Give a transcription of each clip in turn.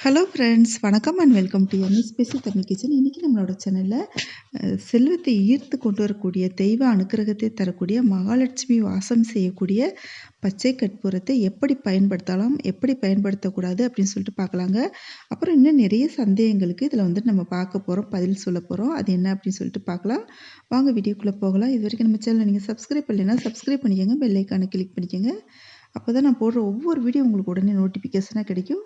Hello friends, வணக்கம் and welcome to special Tamil kitchen. இன்றைக்கி நம்மளோட சேனலில் செல்வத்தை ஈர்த்து கொண்டு வரக்கூடிய தெய்வ அனுக்கிரகத்தை தரக்கூடிய மகாலட்சுமி வாசம் செய்யக்கூடிய பச்சை கற்பூரத்தை எப்படி பயன்படுத்தலாம், எப்படி பயன்படுத்தக்கூடாது அப்படின்னு சொல்லிட்டு பார்க்கலாங்க. அப்புறம் இன்னும் நிறைய சந்தேகங்களுக்கு இதில் நம்ம பார்க்க போகிறோம், பதில் சொல்ல போகிறோம். அது என்ன அப்படின்னு சொல்லிட்டு பார்க்கலாம். வாங்க வீடியோக்குள்ளே போகலாம். இது வரைக்கும் நம்ம சேனலை நீங்கள் சப்ஸ்கிரைப் பண்ணலைன்னா சப்ஸ்கிரைப் பண்ணிக்கோங்க, பெல் ஐக்கானை கிளிக் பண்ணிக்கோங்க. அப்போ தான் நான் போடுற ஒவ்வொரு வீடியோ உங்களுக்கு உடனே நோட்டிஃபிகேஷனாக கிடைக்கும்.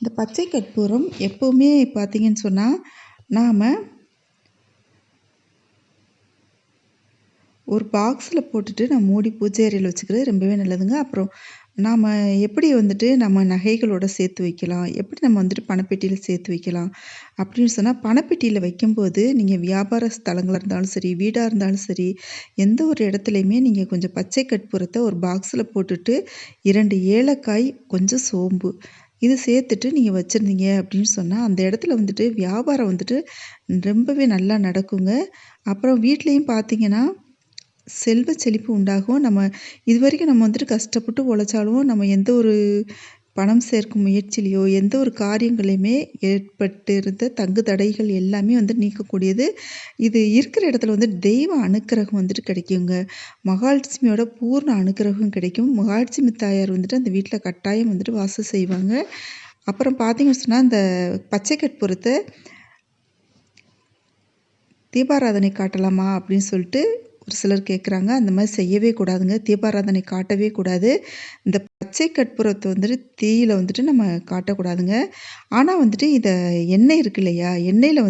இந்த பச்சை கற்பூரம் எப்போவுமே பார்த்தீங்கன்னு சொன்னால் நாம் ஒரு பாக்ஸில் போட்டுட்டு நான் மூடி பூஜை அறையில் வச்சுக்கிறது ரொம்பவே நல்லதுங்க. அப்புறம் நாம் எப்படி நம்ம நகைகளோட சேர்த்து வைக்கலாம், எப்படி நம்ம பணப்பெட்டியில் சேர்த்து வைக்கலாம் அப்படின்னு சொன்னால், பணப்பெட்டியில் வைக்கும்போது நீங்கள் வியாபார ஸ்தலங்களாக இருந்தாலும் சரி, வீடாக இருந்தாலும் சரி, எந்த ஒரு இடத்துலையுமே நீங்கள் கொஞ்சம் பச்சை கற்பூரத்தை ஒரு பாக்ஸில் போட்டுட்டு 2 ஏலக்காய், கொஞ்சம் சோம்பு இது சேர்த்துட்டு நீங்கள் வச்சுருந்தீங்க அப்படின்னு சொன்னால், அந்த இடத்துல வியாபாரம் ரொம்பவே நல்லா நடக்குங்க. அப்புறம் வீட்லேயும் பார்த்தீங்கன்னா செல்வ செழிப்பு உண்டாகும். நம்ம இதுவரைக்கும் நம்ம கஷ்டப்பட்டு உழைச்சாலும் நம்ம எந்த ஒரு பணம் சேர்க்கும் முயற்சியிலையோ எந்த ஒரு காரியங்களையுமே ஏற்பட்டு இருந்த தங்கு தடைகள் எல்லாமே நீக்கக்கூடியது. இது இருக்கிற இடத்துல தெய்வ அனுக்கிரகம் கிடைக்குங்க. மகாலட்சுமியோட பூர்ண அனுக்கிரகம் கிடைக்கும். மகாலட்சுமி தாயார் அந்த வீட்டில் கட்டாயம் வாசம் செய்வாங்க. அப்புறம் பார்த்தீங்கன்னு சொன்னால், இந்த பச்சை கற்பூரத்தை தீபாராதனை காட்டலாமா அப்படின்னு சொல்லிட்டு ஒரு சிலர் கேட்குறாங்க. அந்த மாதிரி செய்யவே கூடாதுங்க. தீபாராதனை காட்டவே கூடாது. இந்த பச்சை கற்பூரத்தை தீயில நம்ம காட்டக்கூடாதுங்க. ஆனால் இதை எண்ணெய் இருக்கு இல்லையா, எண்ணெயில்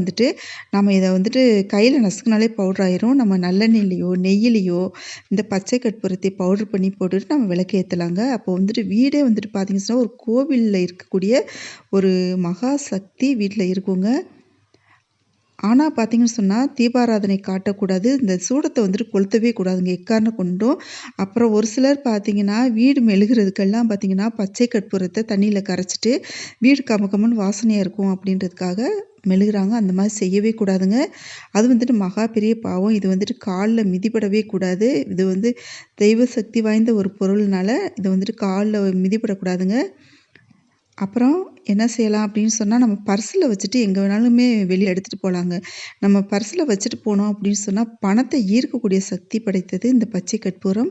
நம்ம இதை கையில் நசுக்குனாலே பவுடர் ஆயிரும். நம்ம நல்லெண்ணெயிலையோ நெய்யிலையோ இந்த பச்சை கற்பூரத்தை பவுடர் பண்ணி போட்டுட்டு நம்ம விளக்கு ஏற்றலாங்க. அப்போ வீடே பார்த்தீங்கன்னு சொன்னால் ஒரு கோவிலில் இருக்கக்கூடிய ஒரு மகா சக்தி வீட்டில் இருக்குங்க. ஆனால் பார்த்தீங்கன்னு சொன்னால், தீபாராதனை காட்டக்கூடாது. இந்த சூடத்தை கொளுத்தவே கூடாதுங்க, எக்காரணம் கொண்டும். அப்புறம் ஒரு சிலர் பார்த்தீங்கன்னா, வீடு மெழுகிறதுக்கெல்லாம் பார்த்தீங்கன்னா, பச்சை கற்பூரத்தை தண்ணியில் கரைச்சிட்டு வீடு கமகமன்னு வாசனையாக இருக்கும் அப்படின்றதுக்காக மெழுகுறாங்க. அந்த மாதிரி செய்யவே கூடாதுங்க. அது மகா பெரிய பாவம். இது காலில் மிதிப்படவே கூடாது. இது தெய்வ சக்தி வாய்ந்த ஒரு பொருள்னால இது காலில் மிதிப்படக்கூடாதுங்க. அப்புறம் என்ன செய்யலாம் அப்படின்னு சொன்னால், நம்ம பர்ஸில் வச்சுட்டு எங்கே வேணாலுமே வெளியே எடுத்துகிட்டு போகலாங்க. நம்ம பர்ஸில் வச்சுட்டு போனோம் அப்படின்னு சொன்னால், பணத்தை ஈர்க்கக்கூடிய சக்தி படைத்தது இந்த பச்சை கற்பூரம்.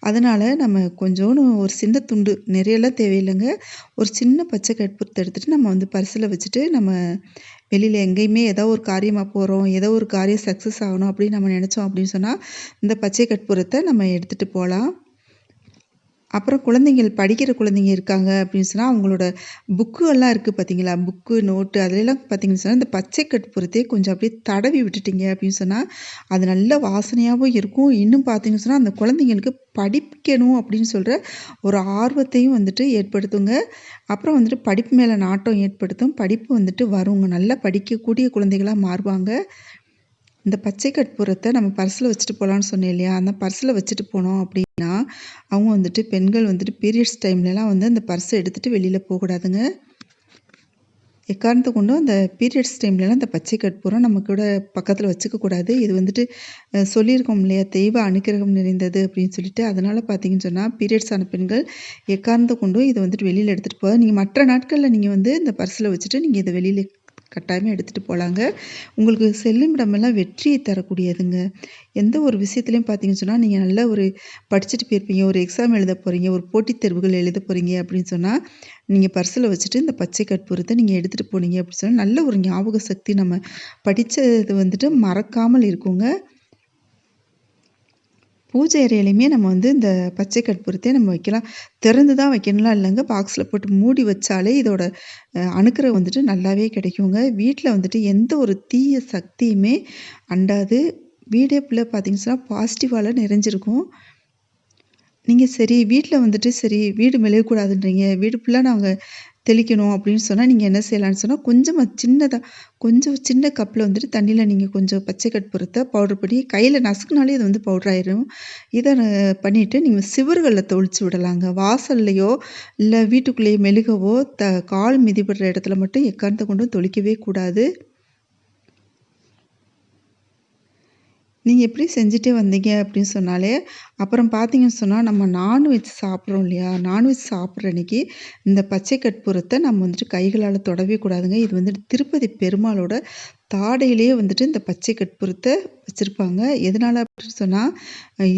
அதனால் நம்ம கொஞ்சோன்னு ஒரு சின்ன துண்டு, நிறையெல்லாம் தேவையில்லைங்க, ஒரு சின்ன பச்சை கற்பூரத்தை எடுத்துகிட்டு நம்ம பர்ஸில் வச்சுட்டு நம்ம வெளியில் எங்கேயுமே ஏதோ ஒரு காரியமாக போகிறோம், ஏதோ ஒரு காரியம் சக்ஸஸ் ஆகணும் அப்படின்னு நம்ம நினச்சோம் அப்படின்னு சொன்னால், இந்த பச்சை கற்பூரத்தை நம்ம எடுத்துகிட்டு போகலாம். அப்புறம் படிக்கிற குழந்தைங்க இருக்காங்க அப்படின்னு சொன்னால், அவங்களோட புக்குகள்லாம் இருக்குது பார்த்தீங்களா, புக்கு, நோட்டு அதிலெல்லாம் பார்த்தீங்கன்னு சொன்னால், இந்த பச்சை கற்பூரத்தையே கொஞ்சம் அப்படியே தடவி விட்டுட்டீங்க அப்படின்னு சொன்னால், அது நல்ல வாசனையாகவும் இருக்கும். இன்னும் பார்த்தீங்கன்னு சொன்னால், அந்த குழந்தைங்களுக்கு படிக்கணும் அப்படின்னு சொல்கிற ஒரு ஆர்வத்தையும் ஏற்படுத்துங்க. அப்புறம் படிப்பு மேலே நாட்டம் ஏற்படுத்தும். படிப்பு வருங்க. நல்லா படிக்கக்கூடிய குழந்தைகளாக மாறுவாங்க. இந்த பச்சை கற்பூரத்தை நம்ம பர்ஸில் வச்சுட்டு போகலான்னு சொன்னேன் இல்லையா, அந்த பர்ஸில் வச்சுட்டு போனோம் அப்படின்னா, அவங்க பெண்கள் பீரியட்ஸ் டைம்லலாம் அந்த பர்ஸை எடுத்துகிட்டு வெளியில் போகக்கூடாதுங்க. எக்காரணத்தை கொண்டும் அந்த பீரியட்ஸ் டைம்லலாம் இந்த பச்சை கற்பூரம் நம்ம கூட பக்கத்தில் வச்சுக்கக்கூடாது. இது சொல்லியிருக்கோம் இல்லையா, தெய்வ அனுக்கிரகம் நிறைந்தது அப்படின்னு சொல்லிட்டு. அதனால் பார்த்தீங்கன்னு சொன்னால், பீரியட்ஸ் ஆன பெண்கள் எக்காரணத்தை கொண்டும் இதை வெளியில் எடுத்துகிட்டு போக. நீங்கள் மற்ற நாட்களில் நீங்கள் இந்த பர்ஸில் வச்சுட்டு நீங்கள் இதை வெளியில் கட்டாயமாக எடுத்துகிட்டு போகலாங்க. உங்களுக்கு செல்லும் இடமெல்லாம் வெற்றியை தரக்கூடியதுங்க. எந்த ஒரு விஷயத்துலையும் பார்த்தீங்கன்னு சொன்னால், நீங்கள் நல்லா ஒரு படிச்சுட்டு போயிருப்பீங்க, ஒரு எக்ஸாம் எழுத போகிறீங்க, ஒரு போட்டித் தேர்வுகள் எழுத போகிறீங்க அப்படின்னு சொன்னால், நீங்கள் பர்ஸில் வச்சுட்டு இந்த பச்சை கற்பூரத்தை நீங்கள் எடுத்துகிட்டு போனீங்க அப்படின்னு சொன்னால், நல்ல ஒரு ஞாபக சக்தி, நம்ம படித்தது மறக்காமல் இருக்குங்க. பூஜை அறையிலையுமே நம்ம இந்த பச்சை கற்பூரத்தை நம்ம வைக்கலாம். திறந்து தான் வைக்கணும்லாம் இல்லைங்க. பாக்ஸில் போட்டு மூடி வச்சாலே இதோட அணுக்கிரகம் நல்லாவே கிடைக்குங்க. வீட்டில் எந்த ஒரு தீய சக்தியுமே அண்டாது. வீடே ஃபுல்லாக பார்த்தீங்கன்னு சொன்னால் பாசிட்டிவால் நிறைஞ்சிருக்கும். நீங்கள் சரி வீட்டில் சரி வீடு மெழுகக்கூடாதுன்றீங்க, வீடு ஃபுல்லாக நாங்கள் தெளிக்கணும் அப்படின்னு சொன்னால், நீங்கள் என்ன செய்யலான்னு சொன்னால், கொஞ்சம் சின்ன கப்பில் தண்ணியில் நீங்கள் கொஞ்சம் பச்சை கற்பூரத்தை பவுடர் பண்ணி கையில் நசுக்குனாலே இது பவுடர் ஆயிரும். இதை பண்ணிவிட்டு நீங்கள் சிவர்களில் தொளிச்சு விடலாங்க. வாசல்லையோ இல்லை வீட்டுக்குள்ளேயே மெழுகவோ கால் மிதிப்படுற இடத்துல மட்டும் எக்காரணத்தை கொண்டும் தொளிக்கவே கூடாது. நீங்க எப்படி செஞ்சுட்டே வந்தீங்க அப்படின்னு சொன்னாலே, அப்புறம் பார்த்தீங்கன்னு சொன்னா, நம்ம நான்வெஜ் சாப்பிடுறோம் இல்லையா? நான்வெஜ் சாப்பிடுற அன்னைக்கு, இந்த பச்சை கற்பூரத்த நம்ம வந்துட்டு கைகளால தொடவே கூடாதுங்க. இது வந்துட்டு திருப்பதி பெருமாளோட தாடையிலேயே வந்துட்டு இந்த பச்சை கற்பூரத்த வச்சிருப்பாங்க. எதனால அப்படின்னு சொன்னா,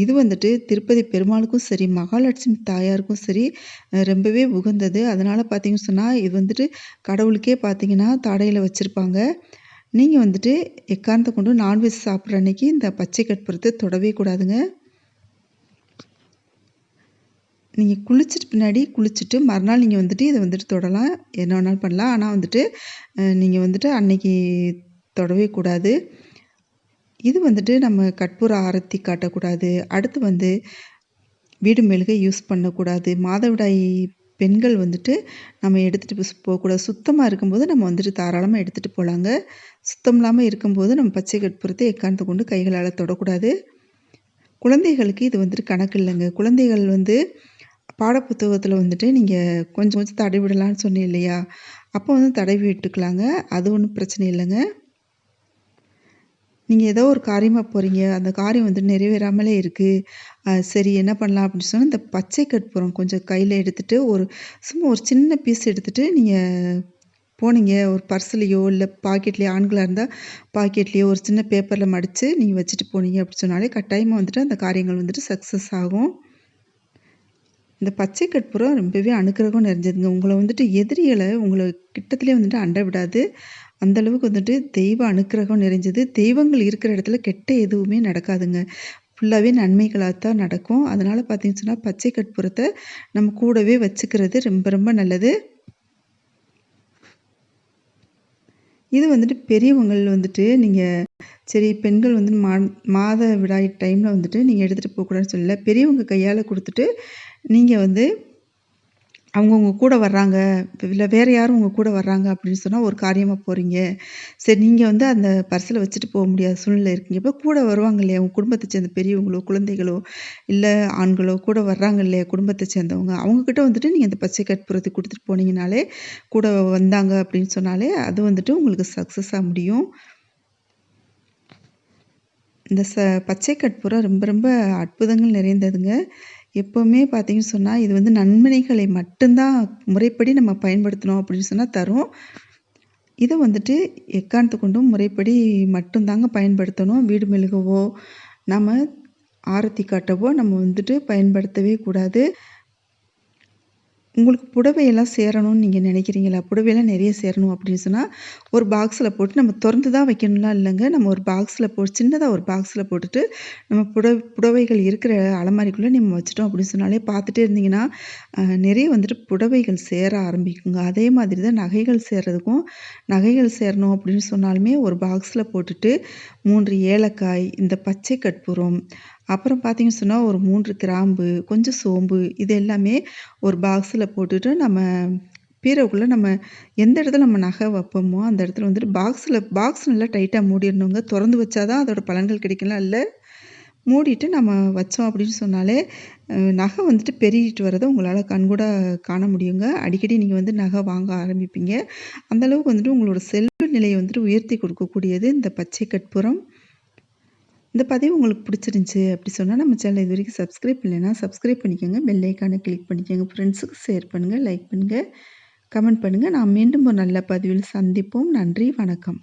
இது வந்துட்டு திருப்பதி பெருமாளுக்கும் சரி, மகாலட்சுமி தாயாருக்கும் சரி, ரொம்பவே உகந்தது. அதனால பார்த்தீங்கன்னு சொன்னா, இது வந்துட்டு கடவுளுக்கே பார்த்தீங்கன்னா, தாடையில வச்சிருப்பாங்க. நீங்க வந்துட்டு எக்காரணத்த கொண்டும் நான்வெஜ் சாப்பிடுற அன்னைக்கு இந்த பச்சை கற்பூரத்த தொடவே கூடாதுங்க. நீங்க குளிச்சுட்டு மறுநாள் நீங்க வந்துட்டு இத வந்துட்டு தொடலாம். என்ன வேணாலும் பண்ணலாம். ஆனா வந்துட்டு நீங்க வந்துட்டு அன்னைக்கு தொடவே கூடாது. இது வந்துட்டு நம்ம கற்பூர ஆரத்தி காட்டக்கூடாது. அடுத்து வந்து வீடு மெழுகை யூஸ் பண்ணக்கூடாது. மாதவிடாய் பெண்கள் வந்துட்டு நம்ம எடுத்துட்டு போகக்கூடாது. சுத்தமா இருக்கும்போது நம்ம வந்துட்டு தாராளமா எடுத்துட்டு போலாங்க. சுத்தம் இல்லாம இருக்கும்போது நம்ம பச்சை கற்பூரத்த எக்காரணத்த கொண்டு கைகளால தொடக்கூடாது. குழந்தைகளுக்கு இது வந்துட்டு கணக்கு இல்லங்க. குழந்தைகள் வந்து பாடப்புத்தகத்துல வந்துட்டு நீங்க கொஞ்சம் கொஞ்சம் தடவி விடலான்னு சொன்னேன் இல்லையா? அப்போ வந்து தடவி விட்டுக்கலாங்க. அது ஒண்ணும் பிரச்சனை இல்லங்க. நீங்க ஏதோ ஒரு காரியமா போறீங்க. அந்த காரியம் வந்து நிறைவேறாமலே இருக்கு. சரி என்ன பண்ணலாம் அப்படின்னு சொன்னா, இந்த பச்சை கற்பூரம் கொஞ்சம் கையில எடுத்துட்டு, சும்மா ஒரு சின்ன பீஸ் எடுத்துட்டு நீங்க போனீங்க. ஒரு பர்ஸ்லயோ, இல்ல பாக்கெட்லயோ ஆண்களா இருந்தா பாக்கெட்லயோ ஒரு சின்ன பேப்பர்ல மடிச்சு நீங்க வச்சுட்டு போனீங்க அப்படி சொன்னாலே, கட்டாயமா வந்துட்டு அந்த காரியங்கள் வந்துட்டு சக்சஸ் ஆகும். இந்த பச்சை கற்பூரம் ரொம்பவே அனுக்கிரகம் நிறைஞ்சதுங்க. உங்கள வந்துட்டு எதிரிகள உங்கள கிட்டத்திலே வந்துட்டு அண்ட விடாது. அந்த அளவுக்கு வந்துட்டு தெய்வ அனுக்கிரகம் நிறைஞ்சது. தெய்வங்கள் இருக்கிற இடத்துல கெட்ட எதுவுமே நடக்காதுங்க. ஃபுல்லாவே நன்மைகளா தான் நடக்கும். அதனால பார்த்தீங்கன்னு சொன்னா, பச்சை கற்பூரத்த நம்ம கூடவே வச்சுக்கிறது ரொம்ப ரொம்ப நல்லது. இது வந்துட்டு பெரியவங்கள் வந்துட்டு நீங்க சரி பெண்கள் வந்து மாதவிடாய் டைம்ல வந்துட்டு நீங்க எடுத்துட்டு போக்கூடாதுன்னு சொல்லல. பெரியவங்க கையால குடுத்துட்டு, நீங்க வந்து அவங்க உங்க கூட வர்றாங்க, இல்ல வேற யாரும் உங்க கூட வர்றாங்க அப்படின்னு சொன்னா, ஒரு காரியமா போறீங்க. சரி நீங்க வந்து அந்த பர்ஸ்ல வச்சுட்டு போ முடியாத சூழ்நிலை இருக்கீங்க. இப்ப கூட வருவாங்க இல்லையா? உங்க குடும்பத்த சேர்ந்த பெரியவங்களோ, குழந்தைகளோ, இல்ல ஆண்களோ கூட வர்றாங்க இல்லையா? குடும்பத்த சேர்ந்தவங்க. அவங்க கிட்ட வந்துட்டு நீங்க இந்த பச்சை கற்பூரத்த குடுத்துட்டு போனீங்கனாலே, கூட வந்தாங்க அப்படின்னு சொன்னாலே, அது வந்துட்டு உங்களுக்கு சக்சஸா முடியும். இந்த பச்சை கற்பூரம் ரொம்ப ரொம்ப அற்புதங்கள் நிறைந்ததுங்க. எப்பவுமே பார்த்தீங்கன்னு சொன்னா, இது வந்து நன்மைகளை மட்டும் தான் முறைப்படி நம்ம பயன்படுத்தினோம் அப்படின்னு சொன்னா தரும். இத வந்துட்டு எக்காரணத்த கொண்டும் முறைப்படி மட்டும் தாங்க பயன்படுத்தணும். வீடு மெழுகவோ, நம்ம ஆரத்தி காட்டவோ நம்ம வந்துட்டு பயன்படுத்தவே கூடாது. உங்களுக்கு புடவையெல்லாம் சேரணும்னு நீங்க நினைக்கிறீங்களா? புடவையெல்லாம் நெறைய சேரணும் அப்படின்னு சொன்னா, ஒரு பாக்ஸ்ல போட்டு நம்ம தொறந்து தான் வைக்கணும்லாம் இல்லங்க. நம்ம ஒரு பாக்ஸ்ல சின்னதா ஒரு பாக்ஸ்ல போட்டுட்டு, நம்ம புடவைகள் இருக்கிற அலமாரிக்குள்ள நம்ம வச்சுட்டோம் அப்படின்னு சொன்னாலே பார்த்துட்டே இருந்தீங்கன்னா, நெறைய வந்துட்டு புடவைகள் சேர ஆரம்பிக்குங்க. அதே மாதிரி தான் நகைகள் சேர்றதுக்கும், நகைகள் சேரணும் அப்படின்னு சொன்னாலுமே ஒரு பாக்ஸ்ல போட்டுட்டு, 3 ஏலக்காய், இந்த பச்சை கற்பூரம், அப்புறம் பார்த்தீங்கன்னு சொன்னா, ஒரு 3 கிராம்பு, கொஞ்சம் சோம்பு இது எல்லாமே ஒரு பாக்ஸ்ல போட்டுட்டு நம்ம பீரோக்குள்ள நம்ம எந்த இடத்துல நம்ம நகை வைப்போமோ, அந்த இடத்துல வந்துட்டு பாக்ஸ் நல்லா டைட்டா மூடிரணுங்க. தொறந்து வச்சா தான் அதோட பலன்கள் கிடைக்கும்லாம் இல்ல. மூடிட்டு நம்ம வச்சோம் அப்படின்னு சொன்னாலே, நகை வந்துட்டு பெருகிட்டு வரத உங்களால கண்கூடா காண முடியுங்க. அடிக்கடி நீங்க வந்து நகை வாங்க ஆரம்பிப்பீங்க. அந்த அளவுக்கு வந்துட்டு உங்களோட செல்வ நிலைய வந்துட்டு உயர்த்தி கொடுக்கக்கூடியது இந்த பச்சை கற்பூரம். இந்த பதிவு உங்களுக்கு பிடிச்சிருந்துச்சு அப்படி சொன்னா, நம்ம சேனல இதுவரைக்கும் சப்ஸ்கிரைப் பண்ணலைன்னா, சப்ஸ்கிரைப் பண்ணிக்கோங்க. பெல் ஐக்கான கிளிக் பண்ணிக்கோங்க. ஃப்ரெண்ட்ஸுக்கு ஷேர் பண்ணுங்க, லைக் பண்ணுங்க, கமெண்ட் பண்ணுங்க. நாம் மீண்டும் ஒரு நல்ல பதிவில் சந்திப்போம். நன்றி, வணக்கம்.